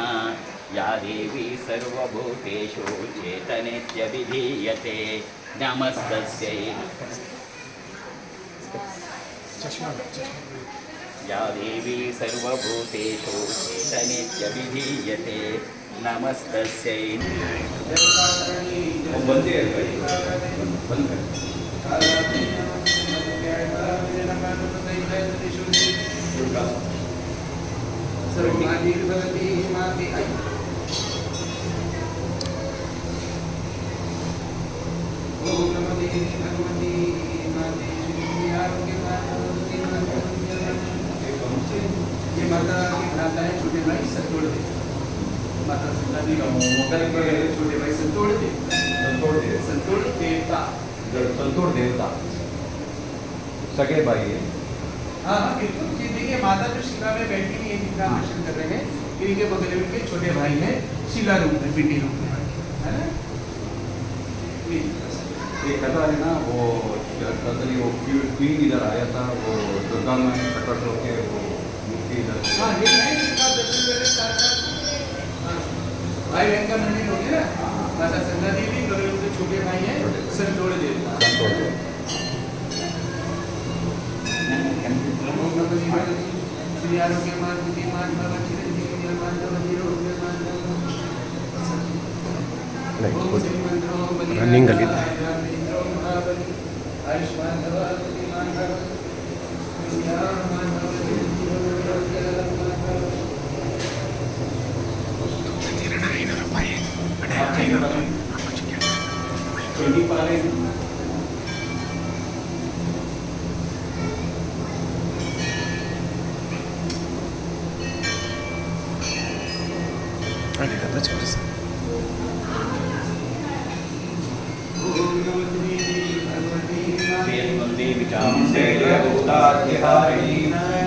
या देवी सर्वभूतेषु चेतनेत्यभिधीयते नमस्तस्यै या देवी सर्वभूतेषु चेतनेत्यभिधीयते नमस्तस्यै ये माता की भ्राता है छोटे भाई संतोड़ दे माता संतानी मोगल के छोटे भाई संतोड़ दे संतोड़ देवता सगे भाई है। हाँ बिल्कुल ये देखिए माता जो शिला में बैठी हुई है जिनका दर्शन कर रहे हैं इनके बगल में उनके छोटे भाई हैं शिला रूप में पिंडी रूप में है ना ये कथा है ना वो कतली वो क्वीन इधर आया था वो दुर्गा में प्रकट होके वो मूर्ति इधर हाँ ये नहीं शिला दर्शन करने साथ भाई बहन का मंदिर हो गया ना माता संध्या देवी बगल में उनके छोटे भाई हैं संतोड़ देवता श्री आरोग्य मान बुद्धि मान भव चिरंजीवी मान तव हीरो मान रनिंग गली आयुष्मान भव बुद्धि मान भव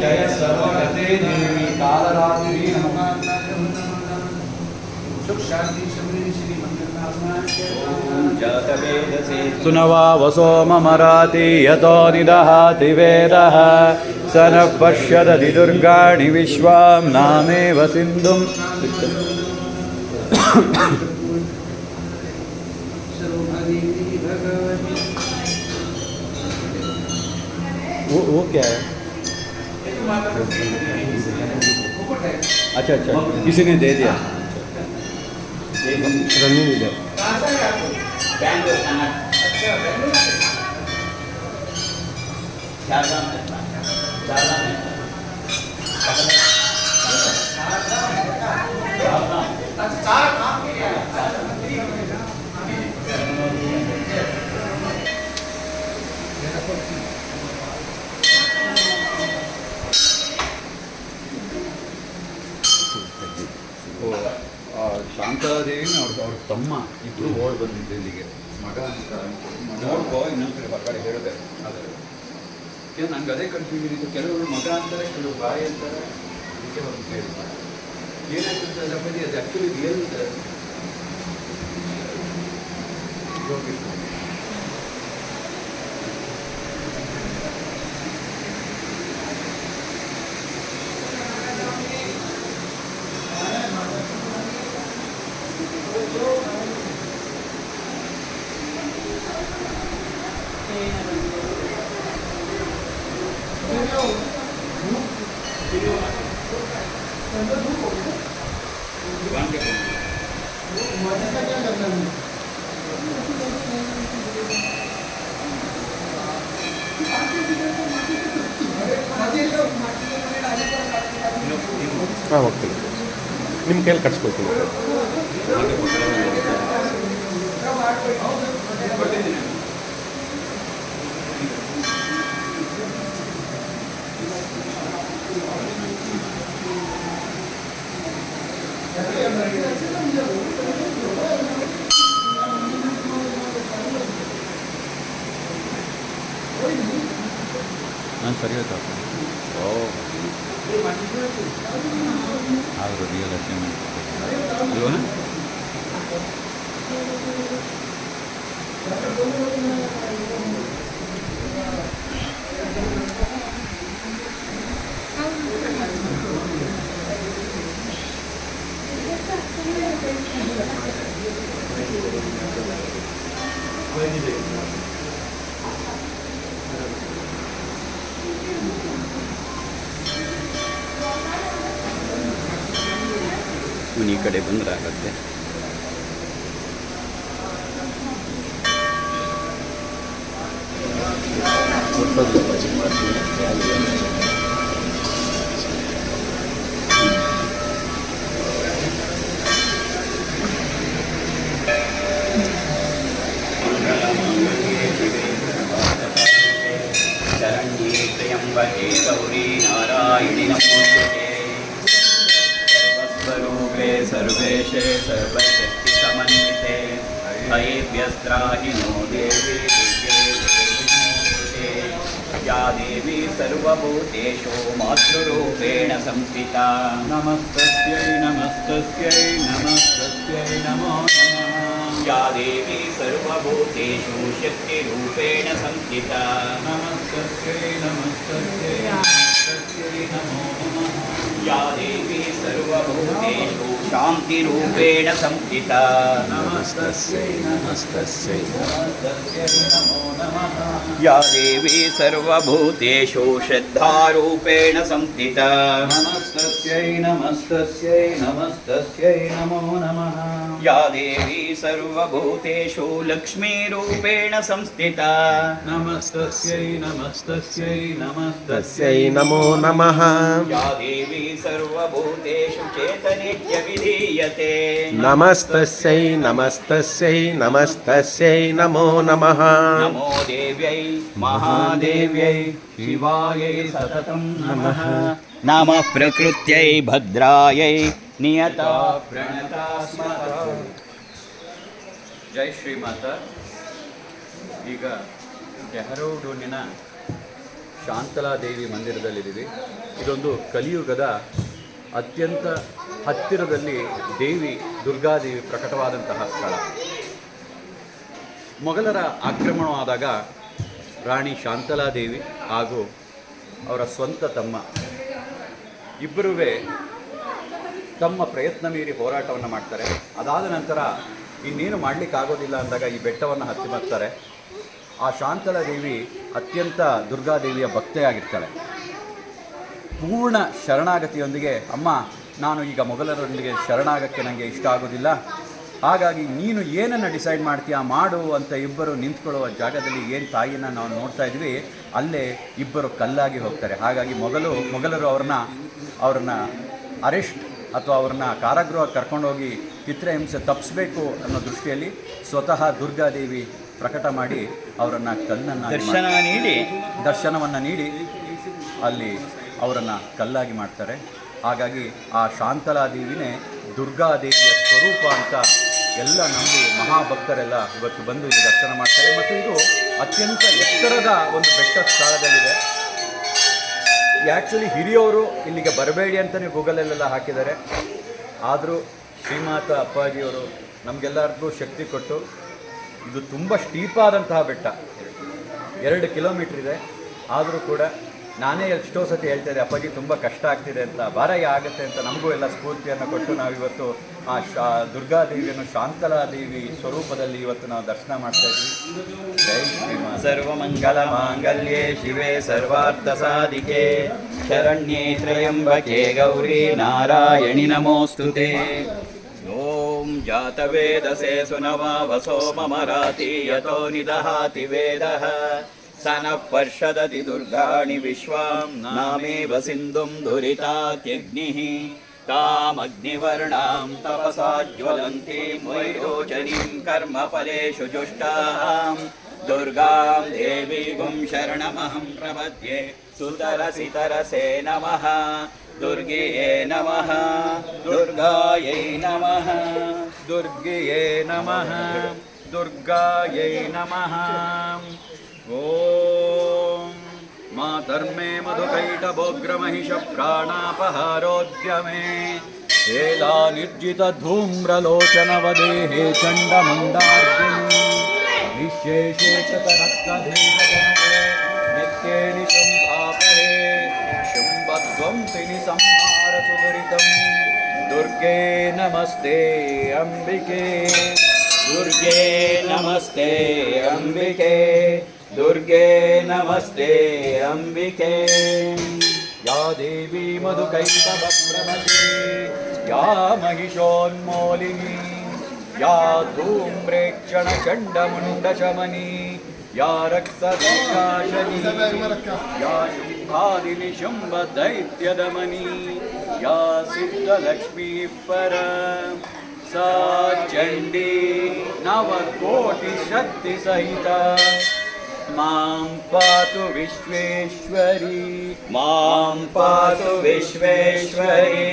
जय सर्वगते देवी कालरात्रि सुख शांति समृद्धि श्री सुनवा वसो ममराति यतो निदहाति वेदः स नः पश्यदधि दुर्गाणि विश्वां नामेव सिन्धुं वो क्या है? अच्छा अच्छा किसी ने दे दिया रनिंग इधर ಶಾಂತಾದೇವಿ ಅವ್ರ ತಮ್ಮ ಇಬ್ಬರು ಓಡ್ ಬಂದಿದ್ದು ಇಲ್ಲಿಗೆ ಮಗ ಅಂತ ನೋಡ್ಕೋ ಇನ್ನೊಂದ್ಸರಿ ಹೊರಗಡೆ ಹೇಳಿದೆ ಅದೇ ನಂಗೆ ಅದೇ ಕನ್ಫ್ಯೂಷನ್ ಇತ್ತು. ಕೆಲವರು ಮಗ ಅಂತಾರೆ, ಕೆಲವರು ಬಾಯಿ ಅಂತಾರೆ. ಅದಕ್ಕೆ ಅವ್ರು ಕೇಳಿದ್ದಾರೆ ಏನಾಯ್ತು ಅದು ಆ್ಯಕ್ಚುಲಿ ರಿಯಲ್ ಹಾಂ ಹೋಗ್ತೀನಿ, ನಿಮ್ಮ ಕೈಯಲ್ಲಿ ಕಟ್ಸ್ಕೊಳ್ತೀನಿ. ನಾನು ಸರಿಯಾದ ಆದರೂ ರಿಯಲ್ ಅಚೀವ್ಮೆಂಟ್ ಅಲ್ವಾ? ಈ ಕಡೆ ಬಂದರೆ ಆಗುತ್ತೆ. ಶರಣ್ಯೇ ತ್ರ್ಯಂಬಕೆ ಗೌರಿ ನಾರಾಯಣಿ ನಮೋಸ್ತುತೆ सर्वस्वरूपे सर्वेशे सर्वशक्ति समन्विते भयेभ्यस्त्राहिनो देवी दुर्गे या देवी सर्वभूतेषु मातृरूपेण संस्थिता नमस्तस्यै नमस्तस्यै नमस्तस्यै नमो नमः या देवी सर्वभूतेषु शक्तिरूपेण संस्थिता नमस्तस्यै नमस्तस्यै नमस्तस्यै नमो नमः या देवी सर्वभूतेषु शान्तिरूपेण संस्थिता नमस्तस्यै नमस्तस्यै नमस्तस्यै नमो नमः या देवी सर्वभूतेषु श्रद्धारूपेण संस्थिता नमस्तस्यै नमस्तस्यै नमस्तस्यै नमो नमः या देवी सर्वभूतेषु लक्ष्मीरूपेण संस्थिता नमस्तस्यै नमस्तस्यै नमस्तस्यै नमो नमः या देवी सर्वभूतेषु चेतनित्य विधीयते नमस्तस्यै नमस्तस्यै नमस्तस्यै नमो नमः नमो देव्यै महादेव्यै शिवायै सततं नमः नमः प्रकृत्यै भद्रायै ನಿಯತ ಪ್ರಣತಾ ಸ್ಮರಃ. ಜೈ ಶ್ರೀಮಾತ. ಈಗ ಡೆಹ್ರಾಡೂನಿನ ಶಾಂತಲಾದೇವಿ ಮಂದಿರದಲ್ಲಿದ್ದೀವಿ. ಇದೊಂದು ಕಲಿಯುಗದ ಅತ್ಯಂತ ಹತ್ತಿರದಲ್ಲಿ ದೇವಿ ದುರ್ಗಾದೇವಿ ಪ್ರಕಟವಾದಂತಹ ಸ್ಥಳ. ಮೊಘಲರ ಆಕ್ರಮಣವಾದಾಗ ರಾಣಿ ಶಾಂತಲಾದೇವಿ ಹಾಗೂ ಅವರ ಸ್ವಂತ ತಮ್ಮ ಇಬ್ಬರೂ ತಮ್ಮ ಪ್ರಯತ್ನ ಮೀರಿ ಹೋರಾಟವನ್ನು ಮಾಡ್ತಾರೆ. ಅದಾದ ನಂತರ ಇನ್ನೇನು ಮಾಡಲಿಕ್ಕಾಗೋದಿಲ್ಲ ಅಂದಾಗ ಈ ಬೆಟ್ಟವನ್ನು ಹತ್ತಿ ಬರ್ತಾರೆ. ಆ ಶಾಂತಲಾದೇವಿ ಅತ್ಯಂತ ದುರ್ಗಾದೇವಿಯ ಭಕ್ತೆಯಾಗಿರ್ತಾಳೆ. ಪೂರ್ಣ ಶರಣಾಗತಿಯೊಂದಿಗೆ, ಅಮ್ಮ ನಾನು ಈಗ ಮೊಘಲರೊಂದಿಗೆ ಶರಣಾಗಕ್ಕೆ ನನಗೆ ಇಷ್ಟ ಆಗೋದಿಲ್ಲ, ಹಾಗಾಗಿ ನೀನು ಏನನ್ನು ಡಿಸೈಡ್ ಮಾಡ್ತೀಯಾ ಮಾಡು ಅಂತ ಇಬ್ಬರು ನಿಂತ್ಕೊಳ್ಳುವ ಜಾಗದಲ್ಲಿ ಏನು ತಾಯಿಯನ್ನು ನಾವು ನೋಡ್ತಾ ಇದ್ವಿ, ಅಲ್ಲೇ ಇಬ್ಬರು ಕಲ್ಲಾಗಿ ಹೋಗ್ತಾರೆ. ಹಾಗಾಗಿ ಮೊಘಲರು ಅವ್ರನ್ನ ಅರೆಸ್ಟ್ ಅಥವಾ ಅವ್ರನ್ನ ಕಾರಾಗೃಹಕ್ಕೆ ಕರ್ಕೊಂಡೋಗಿ ಚಿತ್ರಹಿಂಸೆ ತಪ್ಪಿಸ್ಬೇಕು ಅನ್ನೋ ದೃಷ್ಟಿಯಲ್ಲಿ ಸ್ವತಃ ದುರ್ಗಾದೇವಿ ಪ್ರಕಟ ಮಾಡಿ ಅವರನ್ನು ಕಲ್ಲನ್ನು ದರ್ಶನವನ್ನು ನೀಡಿ ಅಲ್ಲಿ ಅವರನ್ನು ಕಲ್ಲಾಗಿ ಮಾಡ್ತಾರೆ. ಹಾಗಾಗಿ ಆ ಶಾಂತಲಾದೇವಿನೇ ದುರ್ಗಾದೇವಿಯ ಸ್ವರೂಪ ಅಂತ ಎಲ್ಲ ನಂಬಿ ಮಹಾಭಕ್ತರೆಲ್ಲ ಇವತ್ತು ಬಂದು ಇಲ್ಲಿ ದರ್ಶನ ಮಾಡ್ತಾರೆ. ಮತ್ತು ಇದು ಅತ್ಯಂತ ಎತ್ತರದ ಒಂದು ಬೆಟ್ಟ ಸ್ಥಳದಲ್ಲಿದೆ. ಆ್ಯಕ್ಚುಲಿ ಹಿರಿಯವರು ಇಲ್ಲಿಗೆ ಬರಬೇಡಿ ಅಂತಲೇ ಗೂಗಲಲ್ಲೆಲ್ಲ ಹಾಕಿದ್ದಾರೆ. ಆದರೂ ಶ್ರೀಮಾತ ಅಪ್ಪಾಜಿಯವರು ನಮಗೆಲ್ಲರಿಗೂ ಶಕ್ತಿ ಕೊಟ್ಟು, ಇದು ತುಂಬ ಸ್ಟೀಪಾದಂತಹ ಬೆಟ್ಟ, 2 ಕಿಲೋಮೀಟ್ರ್ ಇದೆ. ಆದರೂ ಕೂಡ ನಾನೇ ಎಷ್ಟೋ ಸತಿ ಹೇಳ್ತಾಯಿದ್ದೆ, ಅಪ್ಪಾಜಿ ತುಂಬ ಕಷ್ಟ ಆಗ್ತಿದೆ ಅಂತ, ಬಾರಯ್ಯ ಆಗುತ್ತೆ ಅಂತ ನಮಗೂ ಎಲ್ಲ ಸ್ಫೂರ್ತಿಯನ್ನು ಕೊಟ್ಟು ನಾವಿವತ್ತು ಆ ದುರ್ಗಾದೇವಿಯನ್ನು ಶಾಂತಲಾದೇವಿ ಸ್ವರೂಪದಲ್ಲಿ ಇವತ್ತು ನಾವು ದರ್ಶನ ಮಾಡ್ತಾ ಇದ್ವಿ. ಜೈ ಶ್ರೀಮಾತ. ಸರ್ವಮಂಗಲ ಮಾಂಗಲ್ಯೆ ಶಿವೆ ಸರ್ವಾರ್ಥ ಸಾಧಿಕೆ ಶರಣ್ಯೇ ತ್ರ್ಯಂಬಕೆ ಗೌರಿ ನಾರಾಯಣಿ ನಮೋಸ್ತುತೆ. ಓಂ ಜಾತವೇದಸೆ ಸುನವಾ ವಸೋ ಮಮರಾತಿ ಯತೋ ನಿದಹಾತಿ ವೇದಃ ಸನಃ ಪರ್ಷದತಿ ದುರ್ಗಾಣಿ ವಿಶ್ವಾಂ ನಾಮೇವ ಸಿಂಧುಂ ದುರಿತಾತ್ಯಗ್ನಿಃ ತಾಮಗ್ನಿವರ್ಣಾಂ ತಪಸಾ ಜ್ವಲಂತೀಂ ವೈರೋಚನೀಂ ಕರ್ಮಫಲೇಷು ಜುಷ್ಟಾಂ ದುರ್ಗಾಂ ದೇವೀಗುಂ ಶರಣಮಹಂ ಪ್ರಪದ್ಯೆ ಸುತರಸಿತರಸೇ ನಮಃ ದುರ್ಗೆಯೇ ನಮಃ ದುರ್ಗಾಯೈ ನಮಃ ದುರ್ಗೆಯೇ ನಮಃ ದುರ್ಗಾಯೈ ನಮಃ. ಓಂ ಮಾತರ್ಮೇ ಮಧುಕೈಟಭೋಗ್ರಮಹಿಷ ಪ್ರಾಣಾಪಹಾರೋದ್ಯಮೇ ಹೇಲಾ ನಿರ್ಜಿತ ಧೂಮ್ರಲೋಚನವದೇಹೇ ಚಂಡಮುಂಡಾರ್ಜುನಿ ನಿಶೇಷೇ ಚತರಕ್ತಧೀರಗಣೇ ನಿತ್ಯೇ ನಿಶುಂಭಾಪಹೇ ಶುಂಭಧ್ವಂಸಿನಿ ಸಂಹಾರ ಸುದುರಿತಂ. ದುರ್ಗೆ ನಮಸ್ತೆ ಅಂಬಿಕೆ ದುರ್ಗೆ ನಮಸ್ತೆ ಅಂಬಿಕೆ ದುರ್ಗೆ ನಮಸ್ತೆ ಅಂಬಿಕೆ. ಯಾ ದೇವಿ ಮಧುಕೈಟಭಕ್ರಮಶಿ ಯಾ ಮಹಿಷೋನ್ಮೂಲಿನಿ ಯಾ ಧೂಮ್ರೇಕ್ಷಣ ಚಂಡಮುಂಡಶಮನಿ ಯಾ ರಕ್ಷಾಶನಿ ಯಾ ಶುಂಭಾದಿನಿ ಶುಂಭ ದೈತ್ಯದಮನಿ ಯಾ ಸಿದ್ಧಲಕ್ಷ್ಮೀ ಪರ सा चंडी नवकोटि शक्ति सहित मां पातु विश्वेश्वरी मां पातु विश्वेश्वरी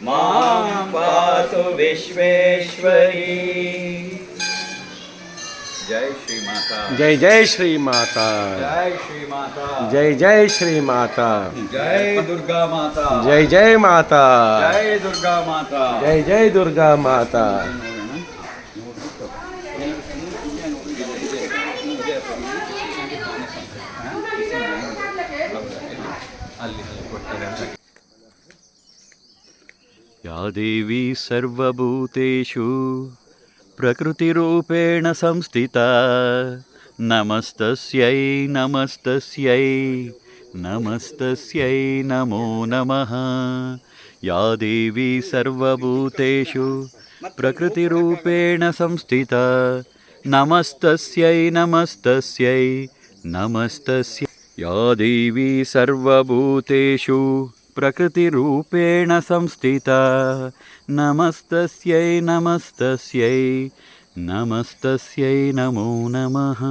मां पातु विश्वेश्वरी. जय श्री माता. जय जय श्री माता. जय श्री माता. जय जय श्री माता. जय दुर्गा माता. जय जय माता. जय दुर्गा माता. जय जय दुर्गा माता. या देवी सर्वभूतेषु प्रकृतिरूपेण संस्थिता नमस्तस्यै नमस्तस्यै नमस्तस्यै नमो नमः. या देवी सर्वभूतेषु प्रकृतिरूपेण संस्थिता नमस्तस्यै नमस्तस्यै नमस्तस्यै. या देवी सर्वभूतेषु प्रकृतिरूपेण संस्थिता नमस्तस्यै नमस्तस्यै नमस्तस्यै नमो नमः.